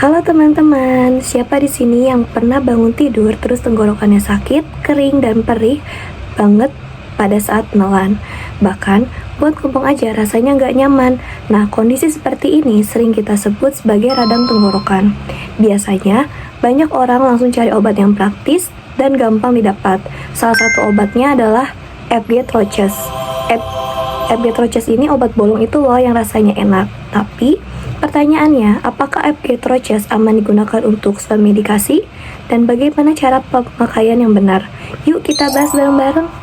Halo teman-teman, siapa di sini yang pernah bangun tidur terus tenggorokannya sakit, kering, dan perih banget pada saat menelan? Bahkan, buat ngomong aja rasanya nggak nyaman. Nah, kondisi seperti ini sering kita sebut sebagai radang tenggorokan. Biasanya, banyak orang langsung cari obat yang praktis dan gampang didapat. Salah satu obatnya adalah FG Troches. FG Troches ini obat bolong itu loh yang rasanya enak. Tapi, pertanyaannya, apakah FG Troches aman digunakan untuk self-medikasi? Dan bagaimana cara pemakaian yang benar? Yuk kita bahas bareng-bareng.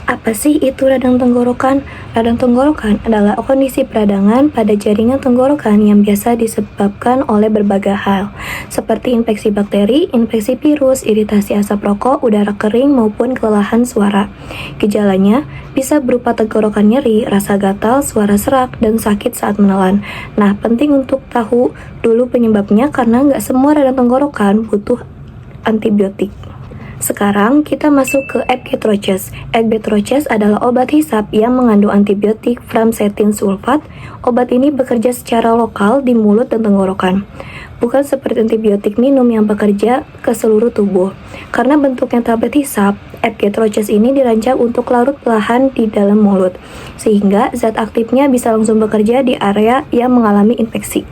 Apa sih itu radang tenggorokan? Radang tenggorokan adalah kondisi peradangan pada jaringan tenggorokan yang biasa disebabkan oleh berbagai hal, seperti infeksi bakteri, infeksi virus, iritasi asap rokok, udara kering, maupun kelelahan suara. Gejalanya bisa berupa tenggorokan nyeri, rasa gatal, suara serak, dan sakit saat menelan. Nah, penting untuk tahu dulu penyebabnya karena nggak semua radang tenggorokan butuh antibiotik. Sekarang kita masuk ke FG Troches. FG Troches adalah obat hisap yang mengandung antibiotik framcetin sulfat. Obat ini bekerja secara lokal di mulut dan tenggorokan. Bukan seperti antibiotik minum yang bekerja ke seluruh tubuh. Karena bentuknya tablet hisap, FG Troches ini dirancang untuk larut perlahan di dalam mulut, sehingga zat aktifnya bisa langsung bekerja di area yang mengalami infeksi.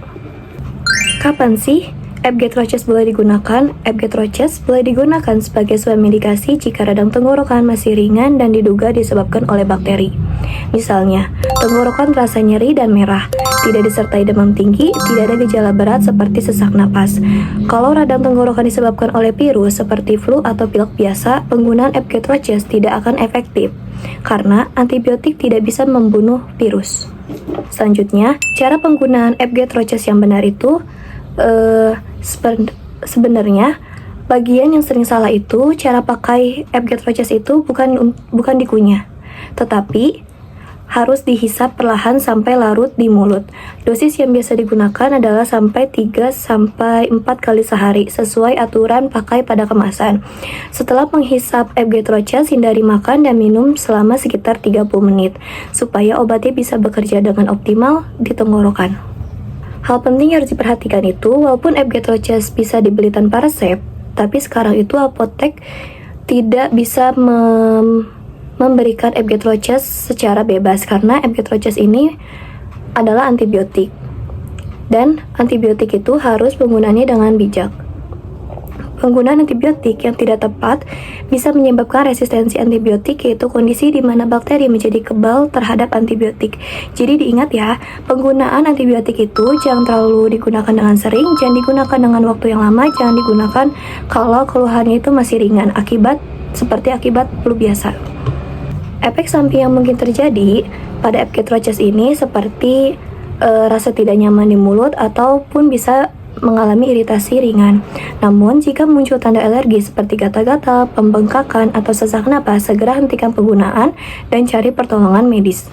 Kapan sih FG Troches boleh digunakan? FG Troches boleh digunakan sebagai suatu medikasi jika radang tenggorokan masih ringan dan diduga disebabkan oleh bakteri. Misalnya, tenggorokan terasa nyeri dan merah, tidak disertai demam tinggi, tidak ada gejala berat seperti sesak napas. Kalau radang tenggorokan disebabkan oleh virus seperti flu atau pilek biasa, penggunaan FG Troches tidak akan efektif karena antibiotik tidak bisa membunuh virus. Selanjutnya, cara penggunaan FG Troches yang benar itu sebenarnya bagian yang sering salah itu cara pakai FG Troches itu bukan dikunyah, tetapi harus dihisap perlahan sampai larut di mulut. Dosis yang biasa digunakan adalah sampai 3-4 kali sehari sesuai aturan pakai pada kemasan. Setelah menghisap FG Troches, hindari makan dan minum selama sekitar 30 menit supaya obatnya bisa bekerja dengan optimal di tenggorokan. Hal penting yang harus diperhatikan itu, walaupun FG Troches bisa dibeli tanpa resep, tapi sekarang itu apotek tidak bisa memberikan FG Troches secara bebas karena FG Troches ini adalah antibiotik. Dan antibiotik itu harus penggunaannya dengan bijak. Penggunaan antibiotik yang tidak tepat bisa menyebabkan resistensi antibiotik, yaitu kondisi di mana bakteri menjadi kebal terhadap antibiotik. Jadi diingat ya, penggunaan antibiotik itu jangan terlalu digunakan dengan sering, jangan digunakan dengan waktu yang lama, jangan digunakan kalau keluhannya itu masih ringan, seperti akibat flu biasa. Efek samping yang mungkin terjadi pada FG Troches ini seperti rasa tidak nyaman di mulut ataupun bisa mengalami iritasi ringan. Namun, jika muncul tanda alergi seperti gatal-gatal, pembengkakan, atau sesak napas, segera hentikan penggunaan dan cari pertolongan medis.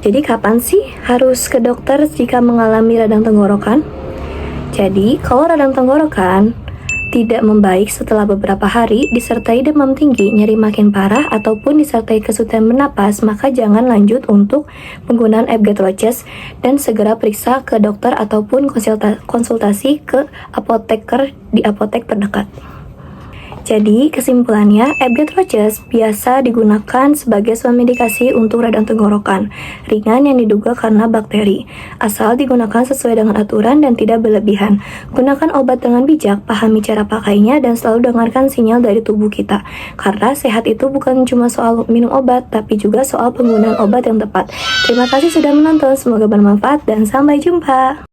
Jadi, kapan sih harus ke dokter jika mengalami radang tenggorokan? Jadi, kalau radang tenggorokan tidak membaik setelah beberapa hari, disertai demam tinggi, nyeri makin parah, ataupun disertai kesulitan bernapas, maka jangan lanjut untuk penggunaan FG Troches dan segera periksa ke dokter ataupun konsultasi ke apoteker di apotek terdekat. Jadi, kesimpulannya, FG Troches biasa digunakan sebagai suatu medikasi untuk radang tenggorokan ringan yang diduga karena bakteri, asal digunakan sesuai dengan aturan dan tidak berlebihan. Gunakan obat dengan bijak, pahami cara pakainya, dan selalu dengarkan sinyal dari tubuh kita. Karena sehat itu bukan cuma soal minum obat, tapi juga soal penggunaan obat yang tepat. Terima kasih sudah menonton, semoga bermanfaat, dan sampai jumpa.